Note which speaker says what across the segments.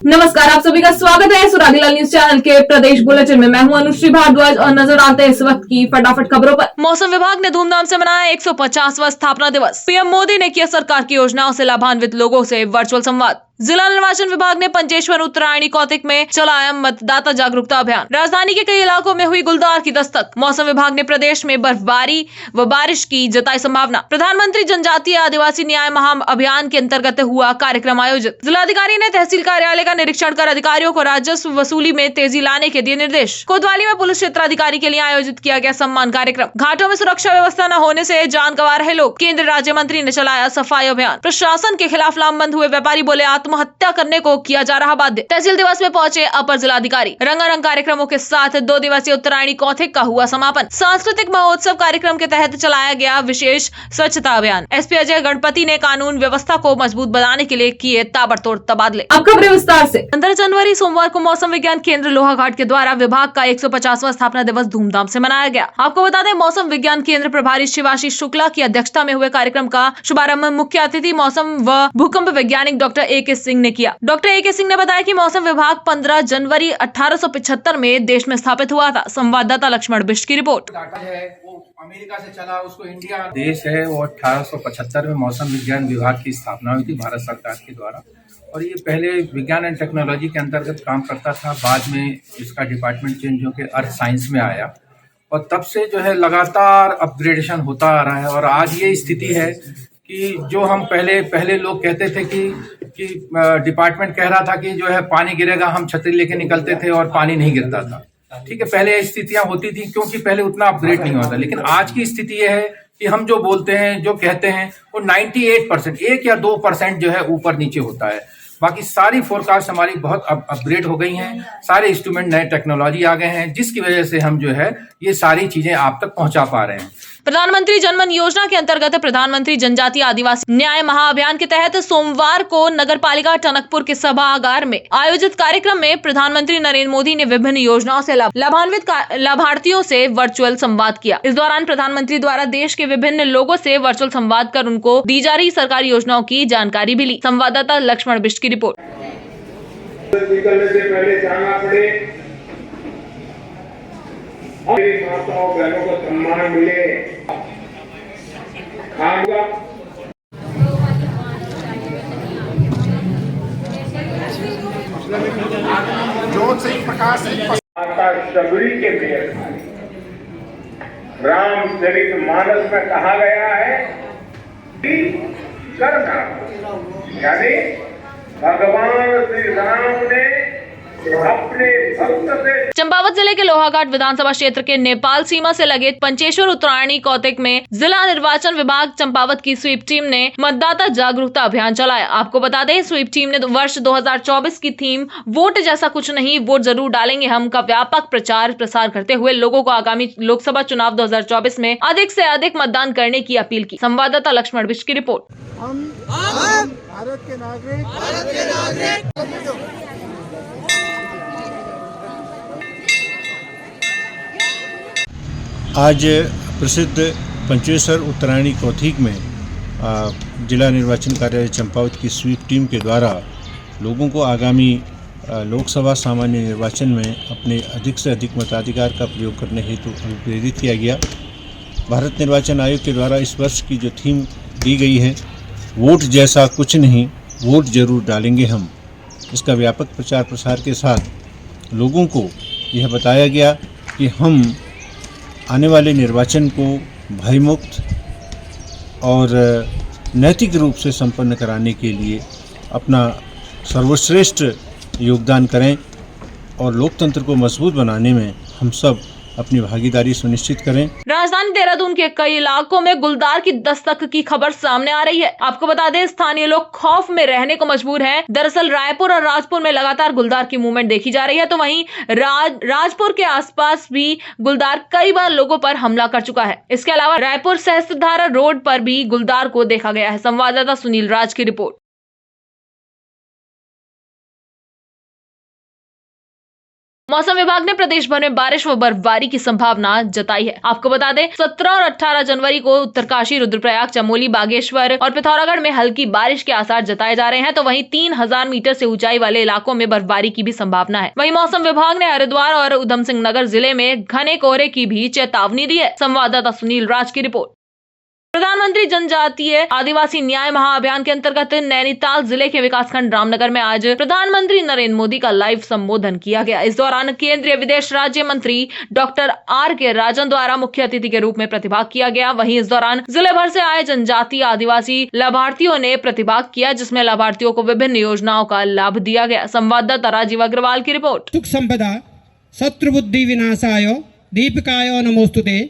Speaker 1: नमस्कार, आप सभी का स्वागत है सुरागीलाल न्यूज चैनल के प्रदेश बुलेटिन में। मैं हूं अनुश्री भारद्वाज और नजर आते हैं इस वक्त की फटाफट खबरों पर। मौसम विभाग ने धूमधाम से मनाया 150वां स्थापना दिवस। पीएम मोदी ने किया सरकार की योजनाओं से लाभान्वित लोगों से वर्चुअल संवाद। जिला निर्वाचन विभाग ने पंचेश्वर उत्तरायणी कौतिक में चलाया मतदाता जागरूकता अभियान। राजधानी के कई इलाकों में हुई गुलदार की दस्तक। मौसम विभाग ने प्रदेश में बर्फबारी व बारिश की जताई संभावना। प्रधानमंत्री जनजातीय आदिवासी न्याय महा अभियान के अंतर्गत हुआ कार्यक्रम आयोजित। जिलाधिकारी ने तहसील कार्यालय का निरीक्षण कर अधिकारियों को राजस्व वसूली में तेजी लाने के दिए निर्देश। कोतवाली में पुलिस क्षेत्राधिकारी के लिए आयोजित किया गया सम्मान कार्यक्रम। घाटों में सुरक्षा व्यवस्था न होने से जान गंवा रहे लोग। केंद्रीय राज्य मंत्री ने चलाया सफाई अभियान। प्रशासन के खिलाफ लामबंद हुए व्यापारी बोले आत्महत्या करने को किया जा रहा बाध्य। तहसील दिवस में पहुंचे अपर जिलाधिकारी। रंगारंग कार्यक्रमों के साथ 2 दिवसीय उत्तरायणी कौतिक का हुआ समापन। सांस्कृतिक महोत्सव कार्यक्रम के तहत चलाया गया विशेष स्वच्छता अभियान। एसपी अजय गणपति ने कानून व्यवस्था को मजबूत बनाने के लिए किए ताबड़तोड़ तबादले। अब खबरें विस्तार से। 15 जनवरी सोमवार को मौसम विज्ञान केंद्र लोहाघाट के द्वारा विभाग का 150वां स्थापना दिवस धूमधाम से मनाया गया। आपको बता दें, मौसम विज्ञान केंद्र प्रभारी शिवाशीष शुक्ला की अध्यक्षता में हुए कार्यक्रम का शुभारंभ मुख्य अतिथि मौसम व भूकंप वैज्ञानिक डॉक्टर ए.के. सिंह ने किया। Doctor A K. सिंह ने बताया कि मौसम विभाग 15 जनवरी 1875 में देश में स्थापित हुआ था। संवाददाता लक्ष्मण बिष्ट की रिपोर्ट।
Speaker 2: डाटा है वो अमेरिका से चला, उसको इंडिया देश है वो 1875 में मौसम विज्ञान विभाग की स्थापना हुई थी भारत सरकार के द्वारा। और ये पहले विज्ञान एंड टेक्नोलॉजी के अंतर्गत काम करता था। बाद में इसका डिपार्टमेंट चेंज होकर अर्थ साइंस में आया और तब से जो है लगातार अपग्रेडेशन होता आ रहा है। और आज ये स्थिति है कि जो हम पहले लोग कहते थे कि डिपार्टमेंट कह रहा था कि जो है पानी गिरेगा, हम छतरी लेके निकलते थे और पानी नहीं गिरता था। ठीक है, पहले स्थितियां होती थी क्योंकि पहले उतना अपग्रेड नहीं होता। लेकिन आज की स्थिति यह है कि हम जो बोलते हैं, जो कहते हैं, वो 98%, 1 या 2% जो है ऊपर नीचे होता है। बाकी सारी फोरकास्ट हमारी बहुत अपग्रेड हो गई हैं। सारे इंस्ट्रूमेंट नए टेक्नोलॉजी आ गए हैं, जिसकी वजह से हम जो है ये सारी चीजें आप तक पहुंचा पा रहे हैं।
Speaker 1: प्रधानमंत्री जनमन योजना के अंतर्गत प्रधानमंत्री जनजातीय आदिवासी न्याय महाअभियान के तहत सोमवार को नगर पालिका टनकपुर के सभागार में आयोजित कार्यक्रम में प्रधानमंत्री नरेंद्र मोदी ने विभिन्न योजनाओं से लाभान्वित लाभार्थियों से वर्चुअल संवाद किया। इस दौरान प्रधानमंत्री द्वारा देश के विभिन्न लोगों से वर्चुअल संवाद कर उनको दी जा रही सरकारी योजनाओं की जानकारी भी ली। संवाददाता लक्ष्मण बिष्ट की रिपोर्ट।
Speaker 3: मेरी माताओं बहनों को सम्मान मिले, खाऊंगा माता शबरी के मेयर रामचरितमानस में कहा गया है कि करना, यानी भगवान श्री राम ने अपने भक्त से।
Speaker 1: चंपावत जिले के लोहाघाट विधानसभा क्षेत्र के नेपाल सीमा से लगे पंचेश्वर उत्तरायणी कौतिक में जिला निर्वाचन विभाग चंपावत की स्वीप टीम ने मतदाता जागरूकता अभियान चलाया। आपको बता दें, स्वीप टीम ने वर्ष 2024 की थीम वोट जैसा कुछ नहीं, वोट जरूर डालेंगे हम का व्यापक प्रचार प्रसार करते हुए लोगों को आगामी लोकसभा चुनाव 2024 में अधिक से अधिक मतदान करने की अपील की। संवाददाता लक्ष्मण बिष्ट की रिपोर्ट।
Speaker 4: हम भारत के नागरिक आज प्रसिद्ध पंचेश्वर उत्तरायणी कौतिक में जिला निर्वाचन कार्यालय चंपावत की स्वीप टीम के द्वारा लोगों को आगामी लोकसभा सामान्य निर्वाचन में अपने अधिक से अधिक मताधिकार का प्रयोग करने हेतु प्रेरित किया गया। भारत निर्वाचन आयोग के द्वारा इस वर्ष की जो थीम दी गई है, वोट जैसा कुछ नहीं, वोट जरूर डालेंगे हम, इसका व्यापक प्रचार प्रसार के साथ लोगों को यह बताया गया कि हम आने वाले निर्वाचन को भयमुक्त और नैतिक रूप से संपन्न कराने के लिए अपना सर्वश्रेष्ठ योगदान करें और लोकतंत्र को मजबूत बनाने में हम सब अपनी भागीदारी सुनिश्चित करें।
Speaker 1: राजधानी देहरादून के कई इलाकों में गुलदार की दस्तक की खबर सामने आ रही है। आपको बता दें, स्थानीय लोग खौफ में रहने को मजबूर हैं। दरअसल रायपुर और राजपुर में लगातार गुलदार की मूवमेंट देखी जा रही है, तो वहीं राजपुर के आसपास भी गुलदार कई बार लोगों पर हमला कर चुका है। इसके अलावा रायपुर सहस्त्रधारा रोड पर भी गुलदार को देखा गया है। संवाददाता सुनील राज की रिपोर्ट। मौसम विभाग ने प्रदेश भर में बारिश व बर्फबारी की संभावना जताई है। आपको बता दें 17 और 18 जनवरी को उत्तरकाशी, रुद्रप्रयाग, चमोली, बागेश्वर और पिथौरागढ़ में हल्की बारिश के आसार जताए जा रहे हैं, तो वहीं 3000 मीटर से ऊंचाई वाले इलाकों में बर्फबारी की भी संभावना है। वहीं मौसम विभाग ने हरिद्वार और उधम सिंह नगर जिले में घने कोहरे की भी चेतावनी दी है। संवाददाता सुनील राज की रिपोर्ट। प्रधानमंत्री जनजातीय आदिवासी न्याय महाअभियान के अंतर्गत नैनीताल जिले के विकासखंड रामनगर में आज प्रधानमंत्री नरेंद्र मोदी का लाइव संबोधन किया गया। इस दौरान केंद्रीय विदेश राज्य मंत्री डॉक्टर R.K. राजन द्वारा मुख्य अतिथि के रूप में प्रतिभाग किया गया। वहीं इस दौरान जिले भर से आए जनजातीय आदिवासी लाभार्थियों ने प्रतिभाग किया, जिसमें लाभार्थियों को विभिन्न योजनाओं का लाभ दिया गया। संवाददाता राजीव अग्रवाल की रिपोर्ट।
Speaker 5: सुख संपदा शत्रु बुद्धि विनाशाय दीपकाय नमोस्तुते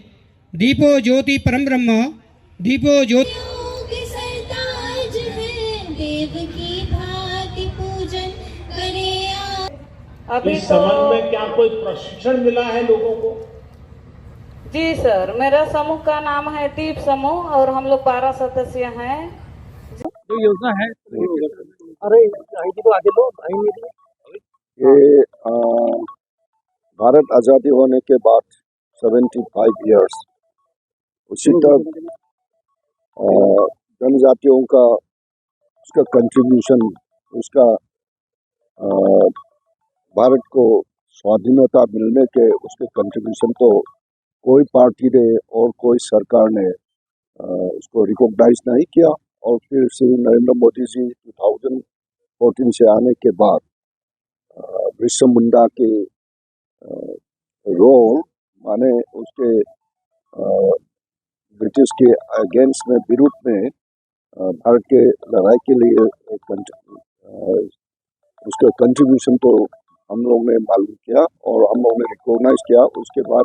Speaker 5: दीपो ज्योति परम ब्रह्म दीपो ज्योति
Speaker 6: सरताज है देव की भांति पूजन करे
Speaker 7: अभी इस संबंध में क्या कोई प्रशिक्षण मिला है लोगों को?
Speaker 8: जी सर, मेरा समूह का नाम है दीप समूह और हम लोग 12 सदस्य हैं।
Speaker 7: जो योजना है अरे तो आगे लो
Speaker 9: ये भारत आज़ादी होने के बाद 75 इयर्स उसी तक जनजातियों का उसका कंट्रीब्यूशन, उसका भारत को स्वाधीनता मिलने के उसके कंट्रीब्यूशन तो कोई पार्टी ने और कोई सरकार ने उसको रिकॉग्नाइज नहीं किया। और फिर श्री नरेंद्र मोदी जी 2014 से आने के बाद बिरसा मुंडा के रोल माने उसके ब्रिटिश के अगेंस्ट में विरुद्ध में भारत के लड़ाई के लिए उसका कंट्रीब्यूशन तो हम लोग ने मालूम किया और हम लोग ने रिकॉग्नाइज किया। उसके बाद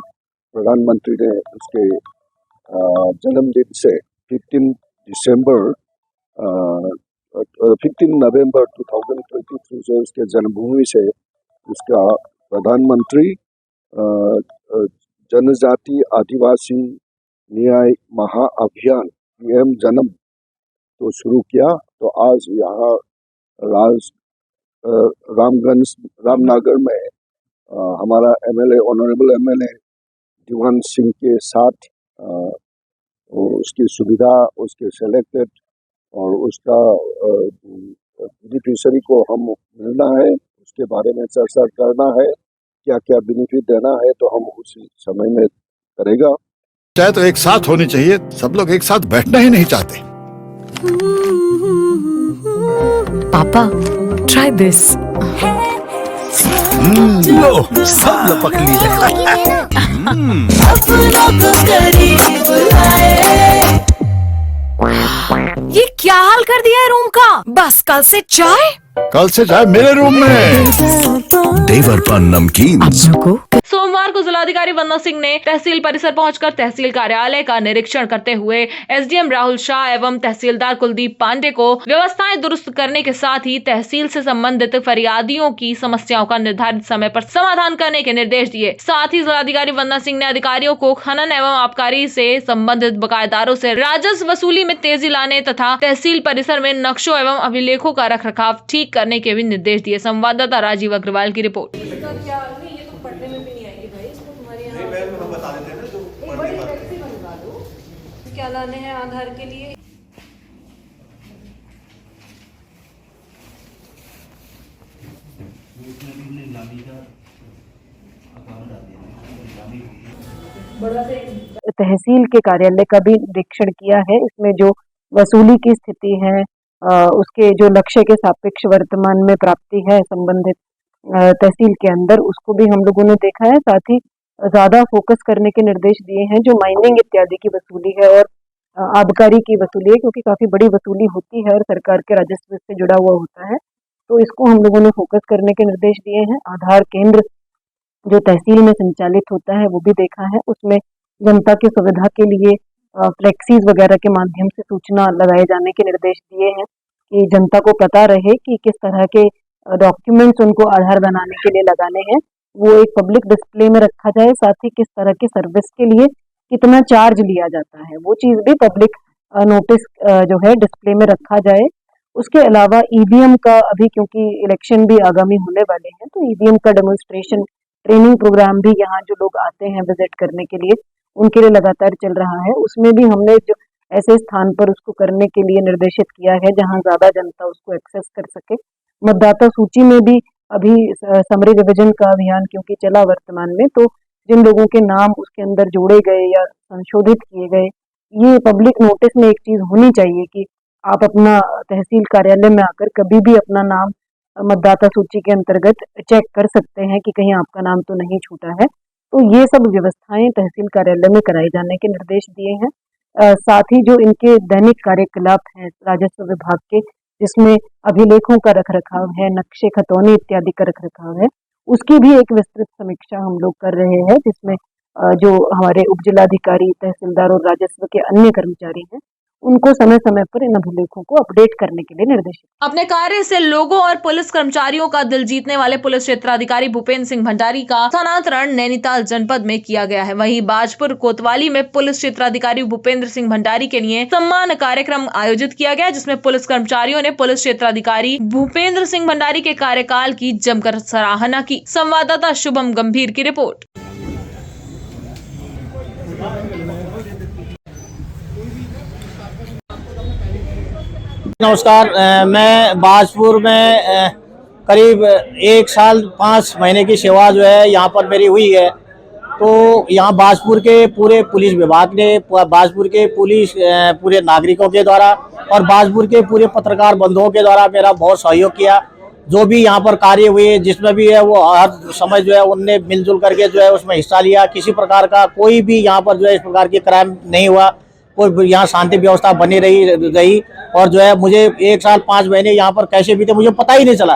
Speaker 9: प्रधानमंत्री ने उसके जन्मदिन से 15 नवंबर 2023 से उसके जन्मभूमि से उसका प्रधानमंत्री जनजाति आदिवासी न्याय महाअभियान PM जन्म तो शुरू किया। तो आज यहाँ रामनगर में हमारा MLA honourable MLA Diwan Singh के साथ उसकी सुविधा, उसके सेलेक्टेड और उसका बेनिफिशियरी को हम मिलना है, उसके बारे में चर्चा करना है, क्या क्या बेनिफिट देना है तो हम उसी समय में करेगा।
Speaker 10: चाहे तो एक साथ होनी चाहिए, सब लोग एक साथ बैठना ही नहीं चाहते।
Speaker 11: पापा, try this.
Speaker 10: लो, सब लपक लिए।
Speaker 11: ये क्या हाल कर दिया है रूम का? बस कल से चाय
Speaker 10: मेरे रूम में। देवर पान नमकीन।
Speaker 1: सोमवार को जिलाधिकारी वंदना सिंह ने तहसील परिसर पहुंचकर तहसील कार्यालय का निरीक्षण करते हुए SDM राहुल शाह एवं तहसीलदार कुलदीप पांडे को व्यवस्थाएं दुरुस्त करने के साथ ही तहसील से संबंधित फरियादियों की समस्याओं का निर्धारित समय पर समाधान करने के निर्देश दिए। साथ ही जिलाधिकारी वंदना सिंह ने अधिकारियों को खनन एवं आबकारी से संबंधित बकायेदारों से राजस्व वसूली में तेजी लाने तथा तहसील परिसर में नक्शों एवं अभिलेखों का रखरखाव ठीक करने के भी निर्देश दिए। संवाददाता राजीव अग्रवाल की रिपोर्ट।
Speaker 8: क्या लाने हैं आधार के लिए?
Speaker 12: तहसील के कार्यालय का भी निरीक्षण किया है। इसमें जो वसूली की स्थिति है, उसके जो लक्ष्य के सापेक्ष वर्तमान में प्राप्ति है संबंधित तहसील के अंदर, उसको भी हम लोगों ने देखा है। साथ ही ज़्यादा फोकस करने के निर्देश दिए हैं जो माइनिंग इत्यादि की वसूली है और आबकारी की वसूली है, क्योंकि काफ़ी बड़ी वसूली होती है और सरकार के राजस्व से जुड़ा हुआ होता है, तो इसको हम लोगों ने फोकस करने के निर्देश दिए हैं। आधार केंद्र जो तहसील में संचालित होता है वो भी देखा है। उसमें जनता की सुविधा के लिए फ्लेक्सीज वगैरह के माध्यम से सूचना लगाए जाने के निर्देश दिए हैं कि जनता को पता रहे कि किस तरह के डॉक्यूमेंट्स उनको आधार बनाने के लिए लगाने हैं, वो एक पब्लिक डिस्प्ले में रखा जाए। साथ ही किस तरह की सर्विस के लिए कितना चार्ज लिया जाता है वो चीज़ भी पब्लिक नोटिस जो है डिस्प्ले में रखा जाए। उसके अलावा EVM का अभी, क्योंकि इलेक्शन भी आगामी होने वाले हैं, तो EVM का डेमोन्स्ट्रेशन ट्रेनिंग प्रोग्राम भी यहाँ जो लोग आते हैं विजिट करने के लिए उनके लिए लगातार चल रहा है। उसमें भी हमने जो ऐसे स्थान पर उसको करने के लिए निर्देशित किया है जहाँ ज्यादा जनता उसको एक्सेस कर सके। मतदाता सूची में भी अभी समरी रिवीजन का अभियान क्योंकि चला वर्तमान में, तो जिन लोगों के नाम उसके अंदर जोड़े गए या संशोधित किए गए, ये पब्लिक नोटिस में एक चीज होनी चाहिए कि आप अपना तहसील कार्यालय में आकर कभी भी अपना नाम मतदाता सूची के अंतर्गत चेक कर सकते हैं कि कहीं आपका नाम तो नहीं छूटा है। तो ये सब व्यवस्थाएं तहसील कार्यालय में कराए जाने के निर्देश दिए हैं। साथ ही जो इनके दैनिक कार्यकलाप हैं राजस्व विभाग के, जिसमें अभिलेखों का रखरखाव है, नक्शे खतौनी इत्यादि का रखरखाव है, उसकी भी एक विस्तृत समीक्षा हम लोग कर रहे हैं, जिसमें जो हमारे उप जिलाधिकारी, तहसीलदार और राजस्व के अन्य कर्मचारी हैं उनको समय समय पर इन अभिलेखों को अपडेट करने के लिए निर्देशित।
Speaker 1: अपने कार्य से लोगों और पुलिस कर्मचारियों का दिल जीतने वाले पुलिस क्षेत्राधिकारी भूपेंद्र सिंह भंडारी का स्थानांतरण नैनीताल जनपद में किया गया है। वहीं बाजपुर कोतवाली में पुलिस क्षेत्राधिकारी भूपेंद्र सिंह भंडारी के लिए सम्मान कार्यक्रम आयोजित किया गया, जिसमें पुलिस कर्मचारियों ने पुलिस क्षेत्राधिकारी भूपेंद्र सिंह भंडारी के कार्यकाल की जमकर सराहना की। संवाददाता शुभम गंभीर की रिपोर्ट।
Speaker 13: नमस्कार, मैं बाजपुर में करीब 1 साल 5 महीने की सेवा जो है यहाँ पर मेरी हुई है। तो यहाँ बाजपुर के पूरे पुलिस विभाग ने, बाजपुर के पुलिस पूरे नागरिकों के द्वारा और बाजपुर के पूरे पत्रकार बंधुओं के द्वारा मेरा बहुत सहयोग किया। जो भी यहाँ पर कार्य हुए जिसमें भी है वो हर समय जो है उनने मिलजुल करके जो है उसमें हिस्सा लिया। किसी प्रकार का कोई भी यहाँ पर जो है इस प्रकार की क्राइम नहीं हुआ, कोई यहाँ शांति व्यवस्था बनी रही और जो है मुझे 1 साल 5 महीने यहाँ पर कैसे बीते मुझे पता ही नहीं चला।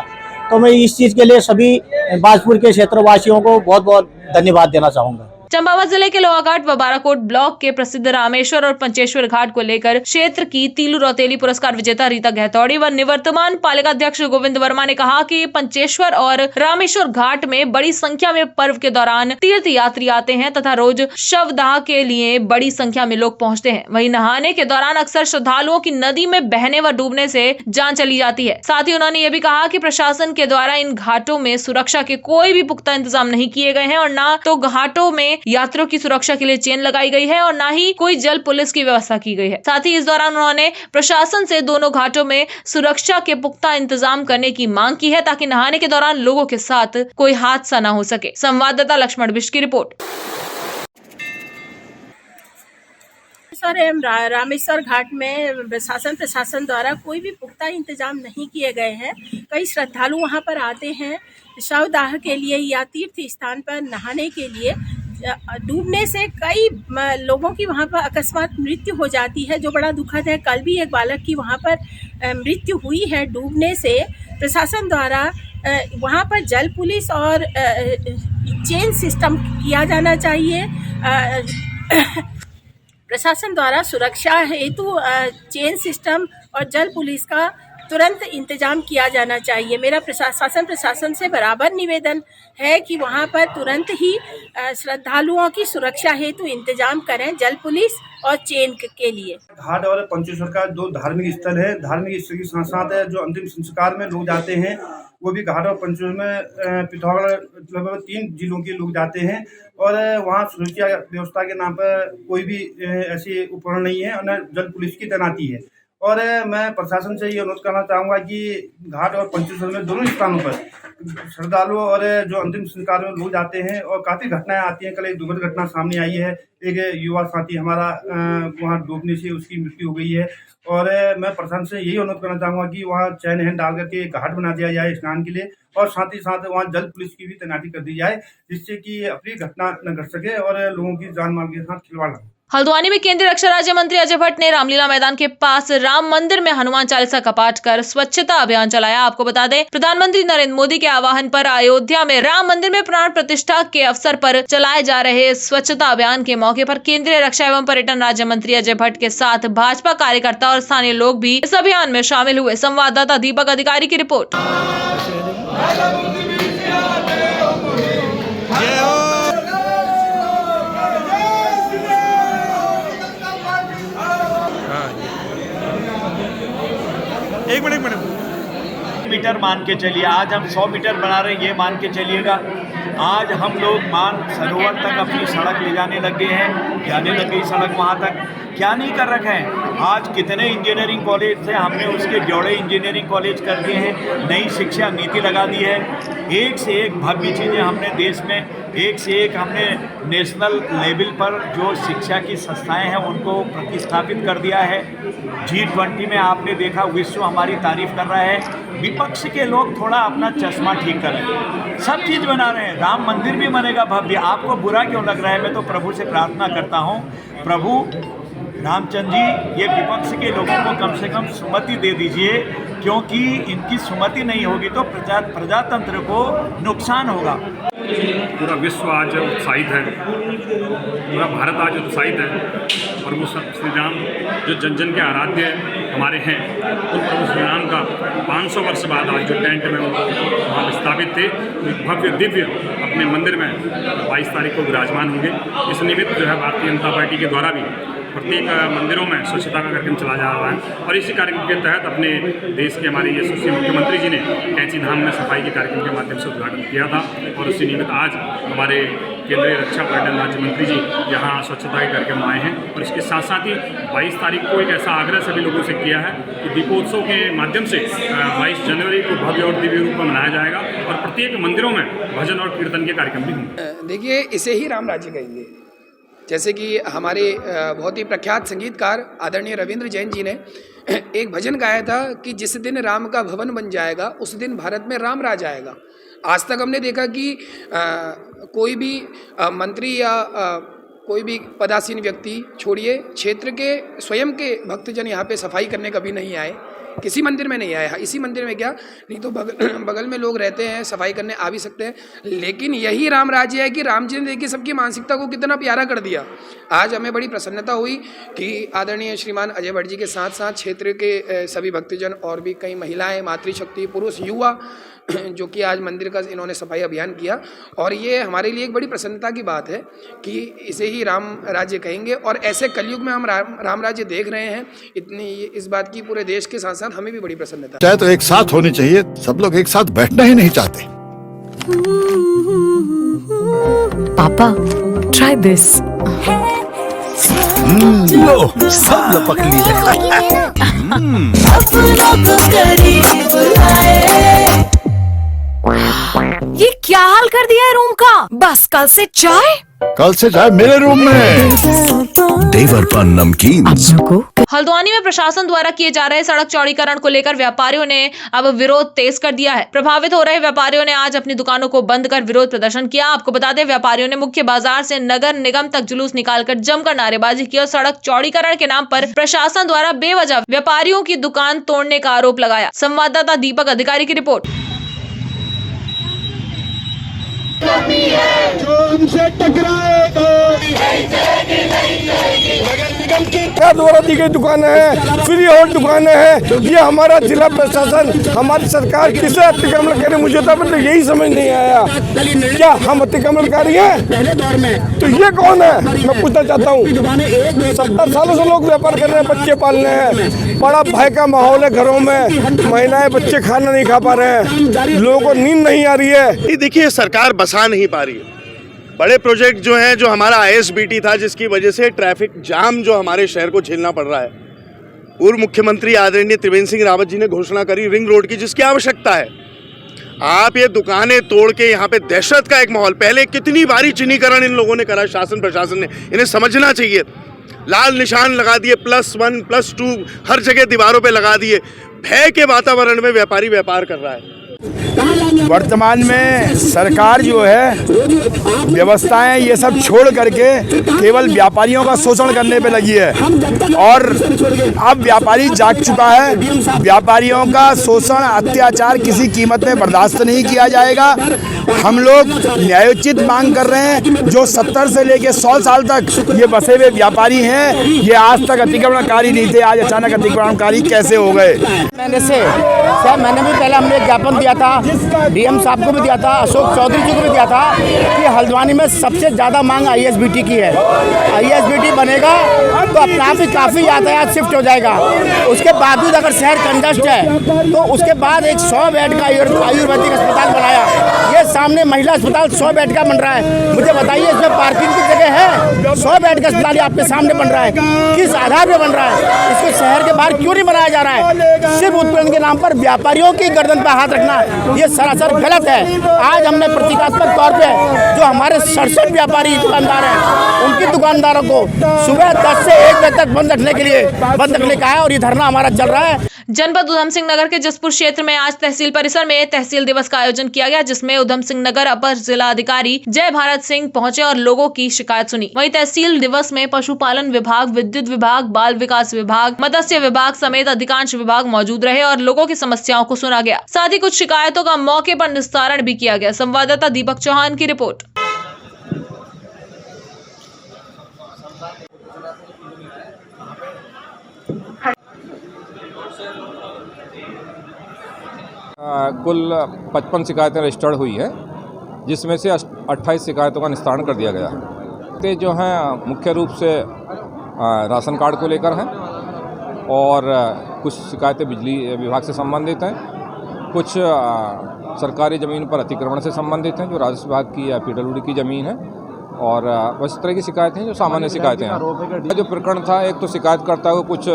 Speaker 13: तो मैं इस चीज़ के लिए सभी बाजपुर के क्षेत्रवासियों को बहुत बहुत धन्यवाद देना चाहूँगा।
Speaker 1: चंपावत जिले के लोहाघाट व बाराकोट ब्लॉक के प्रसिद्ध रामेश्वर और पंचेश्वर घाट को लेकर क्षेत्र की तीलू रौतेली पुरस्कार विजेता रीता गहतौड़ी व निवर्तमान पालिका अध्यक्ष गोविंद वर्मा ने कहा कि पंचेश्वर और रामेश्वर घाट में बड़ी संख्या में पर्व के दौरान तीर्थ यात्री आते हैं तथा रोज शवदाह के लिए बड़ी संख्या में लोग पहुँचते हैं। वहीं नहाने के दौरान अक्सर श्रद्धालुओं की नदी में बहने व डूबने से जान चली जाती है। साथ ही उन्होंने ये भी कहा कि प्रशासन के द्वारा इन घाटों में सुरक्षा के कोई भी पुख्ता इंतजाम नहीं किए गए हैं और न तो घाटों में यात्रियों की सुरक्षा के लिए चेन लगाई गई है और ना ही कोई जल पुलिस की व्यवस्था की गई है। साथ ही इस दौरान उन्होंने प्रशासन से दोनों घाटों में सुरक्षा के पुख्ता इंतजाम करने की मांग की है ताकि नहाने के दौरान लोगों के साथ कोई हादसा न हो सके। संवाददाता लक्ष्मण बिष्ट की रिपोर्ट।
Speaker 14: रामेश्वर घाट में प्रशासन द्वारा कोई भी पुख्ता इंतजाम नहीं किए गए हैं। कई श्रद्धालु वहां पर आते हैं शवदाह के लिए या तीर्थ स्थान पर नहाने के लिए। डूबने से कई लोगों की वहां पर अकस्मात मृत्यु हो जाती है, जो बड़ा दुखद है। कल भी एक बालक की वहां पर मृत्यु हुई है डूबने से। प्रशासन द्वारा वहां पर जल पुलिस और चेन सिस्टम किया जाना चाहिए। प्रशासन द्वारा सुरक्षा हेतु चेन सिस्टम और जल पुलिस का तुरंत इंतजाम किया जाना चाहिए। मेरा प्रशासन से बराबर निवेदन है कि वहां पर तुरंत ही श्रद्धालुओं की सुरक्षा हेतु इंतजाम करें जल पुलिस और चेन के लिए।
Speaker 15: घाट और पंचेश्वर का जो धार्मिक स्थल है, धार्मिक स्थल के साथ साथ जो अंतिम संस्कार में लोग जाते हैं वो भी घाट और पंचेश्वर में पिथौरागढ़ लगभग 3 जिलों के लोग जाते हैं और वहाँ सुरक्षा व्यवस्था के नाम पर कोई भी ऐसी उपकरण नहीं है और न जल पुलिस की तैनाती है। और मैं प्रशासन से ये अनुरोध करना चाहूँगा कि घाट और पंचेश्वर में दोनों स्थानों पर श्रद्धालु और जो अंतिम संस्कार में लोग जाते हैं और काफ़ी घटनाएं आती हैं। कल एक दुखद घटना सामने आई है, एक युवा साथी हमारा वहाँ डूबने से उसकी मृत्यु हो गई है। और मैं प्रशासन से यही अनुरोध करना चाहूँगा कि वहाँ चैन हैंड डाल करके घाट बना दिया जाए स्नान के लिए और साथ ही साथ वहाँ जल पुलिस की भी तैनाती कर दी जाए, जिससे कि अपनी घटना न घट सके और लोगों की जान माल के साथ खिलवाड़ न हो।
Speaker 1: हल्द्वानी में केंद्रीय रक्षा राज्य मंत्री अजय भट्ट ने रामलीला मैदान के पास राम मंदिर में हनुमान चालीसा का पाठ कर स्वच्छता अभियान चलाया। आपको बता दें, प्रधानमंत्री नरेंद्र मोदी के आह्वान पर अयोध्या में राम मंदिर में प्राण प्रतिष्ठा के अवसर पर चलाए जा रहे स्वच्छता अभियान के मौके पर केंद्रीय रक्षा एवं पर्यटन राज्य मंत्री अजय भट्ट के साथ भाजपा कार्यकर्ता और स्थानीय लोग भी इस अभियान में शामिल हुए। संवाददाता दीपक अधिकारी की रिपोर्ट।
Speaker 16: एक मिनट मीटर मान के चलिए, आज हम 100 मीटर बना रहे हैं, ये मान के चलिएगा आज हम लोग मान सरोवर तक अपनी सड़क ले जाने लग गए हैं, जाने लग गई सड़क वहाँ तक। क्या नहीं कर रखे हैं, आज कितने इंजीनियरिंग कॉलेज थे, हमने उसके जोड़े इंजीनियरिंग कॉलेज कर दिए हैं, नई शिक्षा नीति लगा दी है। एक से एक भव्य चीज़ें हमने देश में, एक से एक हमने नेशनल लेवल पर जो शिक्षा की संस्थाएं हैं उनको प्रतिस्थापित कर दिया है। G20 में आपने देखा विश्व हमारी तारीफ कर रहा है। विपक्ष के लोग थोड़ा अपना चश्मा ठीक करें, सब चीज़ बना रहे हैं, राम मंदिर भी बनेगा भव्य। आपको बुरा क्यों लग रहा है? मैं तो प्रभु से प्रार्थना करता हूँ, प्रभु रामचंद्र जी ये विपक्ष के लोगों को कम से कम सुमति दे दीजिए, क्योंकि इनकी सुमति नहीं होगी तो प्रजातंत्र को नुकसान होगा।
Speaker 17: पूरा विश्व आज उत्साहित है, पूरा भारत आज उत्साहित है। प्रभु श्री राम जो जन जन के आराध्य हमारे हैं, उन प्रभु श्री राम का 500 वर्ष बाद आज जो टेंट में वहाँ स्थापित थे, भव्य दिव्य अपने मंदिर में 22 तारीख को विराजमान होंगे। इस निमित्त जो है भारतीय जनता पार्टी के द्वारा भी प्रत्येक मंदिरों में स्वच्छता का कार्यक्रम चला जा रहा है और इसी कार्यक्रम के तहत अपने देश के हमारे यशस्वी मुख्यमंत्री जी ने कैंची धाम में सफाई के कार्यक्रम के माध्यम से उद्घाटन किया था और उसी निमित्त आज हमारे केंद्रीय रक्षा पर्यटन राज्य मंत्री जी यहाँ स्वच्छता के कार्यक्रम आए हैं। और इसके साथ साथ ही 22 तारीख को एक ऐसा आग्रह सभी लोगों से किया है कि दीपोत्सव के माध्यम से 22 जनवरी को भव्य और दिव्य रूप में मनाया जाएगा और प्रत्येक मंदिरों में भजन और कीर्तन के कार्यक्रम भी होंगे।
Speaker 18: देखिए, इसे ही राम राज्य कहेंगे। जैसे कि हमारे बहुत ही प्रख्यात संगीतकार आदरणीय रविंद्र जैन जी ने एक भजन गाया था कि जिस दिन राम का भवन बन जाएगा उस दिन भारत में राम राज आएगा। आज तक हमने देखा कि कोई भी मंत्री या कोई भी पदासीन व्यक्ति, छोड़िए क्षेत्र के स्वयं के भक्तजन यहाँ पे सफाई करने कभी नहीं आए, किसी मंदिर में नहीं आया। इसी मंदिर में क्या नहीं तो बगल में लोग रहते हैं, सफाई करने आ भी सकते हैं। लेकिन यही राम राज्य है कि राम जी ने देखिए सबकी मानसिकता को कितना प्यारा कर दिया। आज हमें बड़ी प्रसन्नता हुई कि आदरणीय श्रीमान अजय भट्ट जी के साथ साथ क्षेत्र के सभी भक्तजन और भी कई महिलाएं, मातृशक्ति, पुरुष, युवा जो कि आज मंदिर का इन्होंने सफाई अभियान किया और ये हमारे लिए एक बड़ी प्रसन्नता की बात है कि इसे ही राम राज्य कहेंगे। और ऐसे कलयुग में हम राम राज्य देख रहे हैं, इतनी इस बात की पूरे देश के साथ साथ हमें भी बड़ी प्रसन्नता।
Speaker 10: चाहे तो एक साथ होनी चाहिए, सब लोग एक साथ बैठना ही नहीं चाहते।
Speaker 11: पापा, ट्राई दिस।
Speaker 10: लो, सब लपक लिए।
Speaker 11: ये क्या हाल कर दिया है रूम का? बस कल से चाय
Speaker 10: मेरे रूम में। देवर पान नमकीन।
Speaker 1: हल्द्वानी में प्रशासन द्वारा किए जा रहे सड़क चौड़ीकरण को लेकर व्यापारियों ने अब विरोध तेज कर दिया है। प्रभावित हो रहे व्यापारियों ने आज अपनी दुकानों को बंद कर विरोध प्रदर्शन किया। आपको बता दें, व्यापारियों ने मुख्य बाजार से नगर निगम तक जुलूस निकालकर जमकर नारेबाजी की और सड़क चौड़ीकरण के नाम पर प्रशासन द्वारा बेवजह व्यापारियों की दुकान तोड़ने का आरोप लगाया। संवाददाता दीपक अधिकारी की रिपोर्ट।
Speaker 19: जो हमसे टकराएगा नगर निगम की द्वारा दी गई दुकानें हैं, फ्री होल्ड दुकानें हैं। ये हमारा जिला प्रशासन, हमारी सरकार किसे अतिक्रमण करे, मुझे तो मतलब यही समझ नहीं आया। क्या हम अतिक्रमणकारी हैं? पहले दौर में तो ये कौन है, मैं पूछना चाहता हूँ। 70 सालों से लोग व्यापार कर रहे हैं, बच्चे पाल रहे हैं, बड़ा भय का माहौल है घरों में, महिलाएं बच्चे खाना नहीं खा पा रहे हैं, लोगों को नींद नहीं आ रही है।
Speaker 20: देखिए, सरकार बसा नहीं पा रही है। बड़े प्रोजेक्ट जो हैं, जो हमारा ISBT था, जिसकी वजह से ट्रैफिक जाम जो हमारे शहर को झेलना पड़ रहा है। पूर्व मुख्यमंत्री आदरणीय त्रिवेंद्र सिंह रावत जी ने घोषणा करी रिंग रोड की, जिसकी आवश्यकता है। आप ये दुकानें तोड़ के यहाँ पे दहशत का एक माहौल, पहले कितनी बारी चिन्हीकरण इन लोगों ने करा, शासन प्रशासन ने, इन्हें समझना चाहिए। लाल निशान लगा दिए, +1 +2 हर जगह दीवारों पे लगा दिए। भय के वातावरण में व्यापारी व्यापार कर रहा है।
Speaker 19: वर्तमान में सरकार जो है व्यवस्थाएं ये सब छोड़ करके केवल व्यापारियों का शोषण करने पे लगी है और अब व्यापारी जाग चुका है। व्यापारियों का शोषण, अत्याचार किसी कीमत में बर्दाश्त नहीं किया जाएगा। हम लोग न्यायोचित मांग कर रहे हैं। जो 70 से लेके 100 साल तक ये बसे हुए व्यापारी हैं, ये आज तक अतिक्रमणकारी नहीं थे, आज अचानक अतिक्रमणकारी कैसे हो गए?
Speaker 13: मैंने भी पहले हमने एक ज्ञापन दिया था, DM साहब को भी दिया था, अशोक चौधरी जी को भी दिया था कि हल्द्वानी में सबसे ज़्यादा मांग ISBT की है। ISBT बनेगा तो अपने आप ही काफ़ी यातायात शिफ्ट हो जाएगा। उसके बावजूद अगर शहर कंजस्ट है तो उसके बाद एक 100 बेड का आयुर्वेदिक अस्पताल बनाया। ये सामने महिला अस्पताल 100 बेड का बन रहा है। मुझे बताइए इसमें पार्किंग की जगह है? 100 बेड का अस्पताल आपके सामने बन रहा है, किस आधार पे बन रहा है? इसको शहर के बाहर क्यों नहीं बनाया जा रहा है? सिर्फ उत्पीड़न के नाम पर व्यापारियों की गर्दन पर हाथ रखना ये सरासर गलत है। आज हमने प्रतीकात्मक तौर पे जो हमारे 67 व्यापारी दुकानदार हैं उनकी दुकानदारों को सुबह 10 से 1 बजे तक बंद रखने का है और ये धरना हमारा चल रहा है।
Speaker 1: जनपद उधम सिंह नगर के जसपुर क्षेत्र में आज तहसील परिसर में तहसील दिवस का आयोजन किया गया, जिसमें उधम सिंह नगर अपर जिला अधिकारी जय भारत सिंह पहुंचे और लोगों की शिकायत सुनी। वहीं तहसील दिवस में पशुपालन विभाग, विद्युत विभाग, बाल विकास विभाग, मत्स्य विभाग समेत अधिकांश विभाग मौजूद रहे और लोगों की समस्याओं को सुना गया। साथ ही कुछ शिकायतों का मौके पर निस्तारण भी किया गया। संवाददाता दीपक चौहान की रिपोर्ट।
Speaker 21: कुल 55 शिकायतें रजिस्टर्ड हुई हैं, जिसमें से 28 शिकायतों का निस्तारण कर दिया गया है। ते जो हैं मुख्य रूप से राशन कार्ड को लेकर हैं और कुछ शिकायतें बिजली विभाग से संबंधित हैं, कुछ सरकारी ज़मीन पर अतिक्रमण से संबंधित हैं जो राजस्व विभाग की या PWD की ज़मीन है, और बस इस तरह की शिकायतें हैं जो सामान्य शिकायतें हैं। जो प्रकरण था, एक तो शिकायतकर्ता को कुछ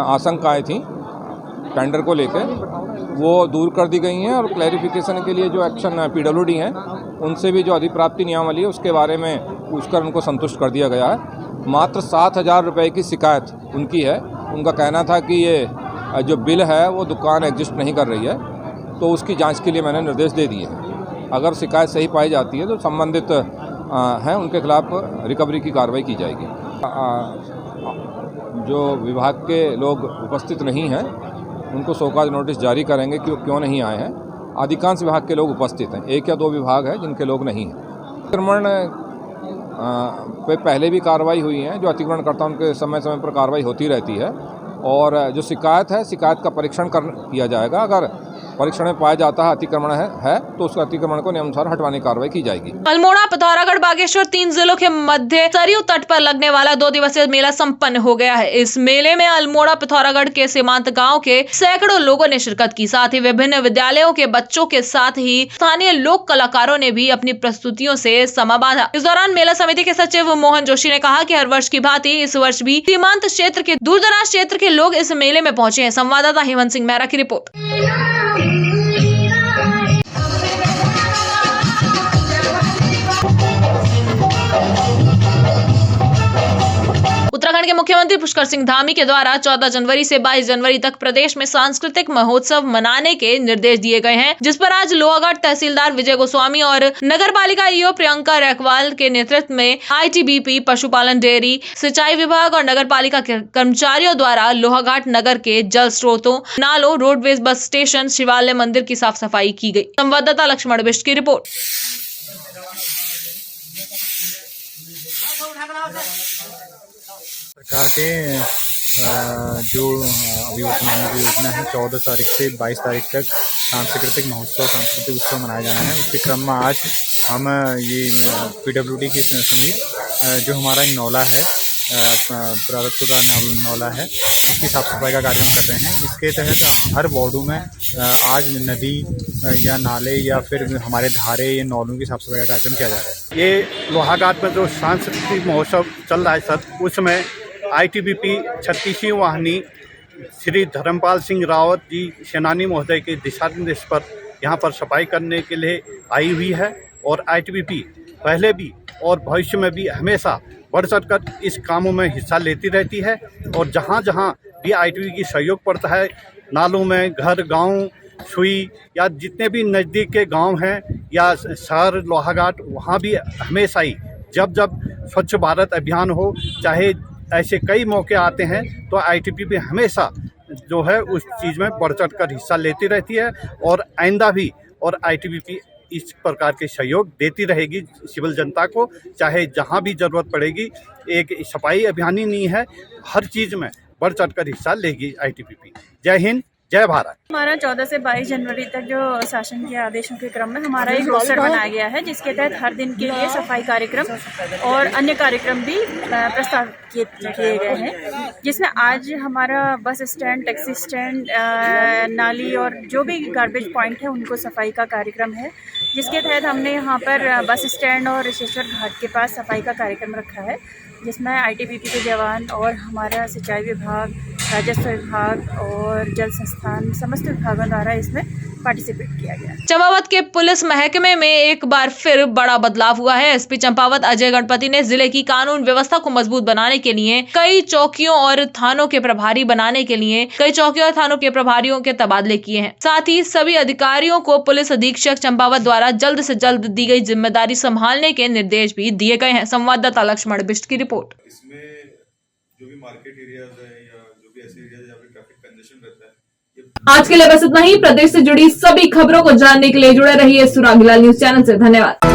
Speaker 21: आशंकाएँ थीं टेंडर को लेकर, वो दूर कर दी गई हैं और क्लैरिफिकेशन के लिए जो एक्शन PWD हैं उनसे भी जो अधिप्राप्ति नियमावली है उसके बारे में पूछकर उनको संतुष्ट कर दिया गया है। मात्र 7,000 रुपये की शिकायत उनकी है। उनका कहना था कि ये जो बिल है वो दुकान एग्जिस्ट नहीं कर रही है, तो उसकी जांच के लिए मैंने निर्देश दे दिए हैं। अगर शिकायत सही पाई जाती है तो संबंधित हैं उनके खिलाफ रिकवरी की कार्रवाई की जाएगी। जो विभाग के लोग उपस्थित नहीं हैं उनको शोकाज नोटिस जारी करेंगे कि क्यों नहीं आए हैं। अधिकांश विभाग के लोग उपस्थित हैं, 1 या 2 विभाग हैं जिनके लोग नहीं हैं। अतिक्रमण पे पहले भी कार्रवाई हुई है, जो अतिक्रमण करता है उनके समय समय पर कार्रवाई होती रहती है, और जो शिकायत है शिकायत का परीक्षण किया जाएगा। अगर परीक्षण में पाया जाता है अतिक्रमण है तो उस अतिक्रमण को नियमानुसार हटवाने की कार्रवाई की जाएगी।
Speaker 1: अल्मोड़ा, पिथौरागढ़, बागेश्वर 3 जिलों के मध्य सरयू तट पर लगने वाला 2 दिवसीय मेला संपन्न हो गया है। इस मेले में अल्मोड़ा, पिथौरागढ़ के सीमांत गांव के सैकड़ों लोगों ने शिरकत की। साथ ही विभिन्न विद्यालयों के बच्चों के साथ ही स्थानीय लोक कलाकारों ने भी अपनी प्रस्तुतियों से समा बांधा। इस दौरान मेला समिति के सचिव मोहन जोशी ने कहा कि हर वर्ष की भांति इस वर्ष भी सीमांत क्षेत्र के दूरदराज क्षेत्र के लोग इस मेले में पहुंचे हैं। संवाददाता हेमंत सिंह मेहरा की रिपोर्ट। उत्तराखंड के मुख्यमंत्री पुष्कर सिंह धामी के द्वारा 14 जनवरी से 22 जनवरी तक प्रदेश में सांस्कृतिक महोत्सव मनाने के निर्देश दिए गए हैं, जिस पर आज लोहागढ़ तहसीलदार विजय गोस्वामी और नगर पालिका ईओ प्रियंका रैकवाल के नेतृत्व में ITBP, पशुपालन, डेयरी, सिंचाई विभाग और नगर पालिका के कर्मचारियों द्वारा लोहाघाट नगर के जल स्रोतों, नालों, रोडवेज, बस स्टेशन, शिवालय, मंदिर की साफ सफाई की गई। संवाददाता लक्ष्मण बिष्ट की रिपोर्ट।
Speaker 22: सरकार के जो अभी वर्तमान में योजना है 14 तारीख से 22 तारीख तक सांस्कृतिक महोत्सव, सांस्कृतिक उत्सव मनाया जाना है। उसी क्रम में आज हम ये PWD के समीप जो हमारा एक नौला है, पुरातत्व का नौला है, उसकी साफ सफाई का कार्यक्रम कर रहे हैं। इसके तहत हर वार्डों में आज नदी या नाले या फिर हमारे धारे या नौलों की साफ सफाई का कार्यक्रम किया जा रहा है।
Speaker 15: ये लोहाघाट में जो सांस्कृतिक महोत्सव चल रहा है सर, उसमें ITBP 36वीं वाहिनी श्री धर्मपाल सिंह रावत जी सेनानी महोदय के दिशा निर्देश पर यहाँ पर सफाई करने के लिए आई हुई है। और ITBP पहले भी और भविष्य में भी हमेशा बढ़ चढ़ कर इस कामों में हिस्सा लेती रहती है। और जहाँ जहाँ भी ITBP की सहयोग पड़ता है, नालों में, घर, गांव, सुई या जितने भी नज़दीक के गांव हैं या शहर लोहाघाट, वहाँ भी हमेशा ही जब जब स्वच्छ भारत अभियान हो, चाहे ऐसे कई मौके आते हैं, तो ITBP हमेशा जो है उस चीज़ में बढ़ चढ़ कर हिस्सा लेती रहती है और आइंदा भी और ITBP इस प्रकार के सहयोग देती रहेगी सिविल जनता को, चाहे जहां भी ज़रूरत पड़ेगी। एक सफाई अभियान ही नहीं है, हर चीज़ में बढ़ चढ़ कर हिस्सा लेगी ITBP। जय हिंद,
Speaker 10: जय भारत।
Speaker 14: हमारा 14 से 22 जनवरी तक जो शासन के आदेशों के क्रम में हमारा एक रोस्टर बनाया गया है, जिसके तहत हर दिन के लिए सफाई कार्यक्रम और अन्य कार्यक्रम भी प्रस्तावित किए गए हैं, जिसमें आज हमारा बस स्टैंड, टैक्सी स्टैंड, नाली और जो भी गार्बेज पॉइंट है उनको सफाई का कार्यक्रम है, जिसके तहत हमने यहाँ पर बस स्टैंड और ऋषेश्वर घाट के पास सफाई का कार्यक्रम रखा है, जिसमें आईटीबीपी के जवान और हमारा सिंचाई विभाग, राजस्व विभाग और जल संस्थान समस्त विभागों द्वारा इसमें पार्टिसिपेट किया गया।
Speaker 1: चंपावत के पुलिस महकमे में एक बार फिर बड़ा बदलाव हुआ है। एसपी चंपावत अजय गणपति ने जिले की कानून व्यवस्था को मजबूत बनाने के लिए कई चौकियों और थानों के प्रभारी बनाने के लिए कई चौकियों और थानों के प्रभारियों के तबादले किए हैं। साथ ही सभी अधिकारियों को पुलिस अधीक्षक चंपावत द्वारा जल्द से जल्द दी गई जिम्मेदारी संभालने के निर्देश भी दिए गए हैं। संवाददाता लक्ष्मण बिष्ट की रिपोर्ट।
Speaker 2: इसमें जो भी मार्केट एरियाज है या जो भी ऐसे एरियाज जहाँ पे ट्रैफिक कंजेशन रहता है।
Speaker 1: आज के लिए बस इतना ही। प्रदेश से जुड़ी सभी खबरों को जानने के लिए जुड़े रहिए सुरागीलाल न्यूज चैनल से। धन्यवाद।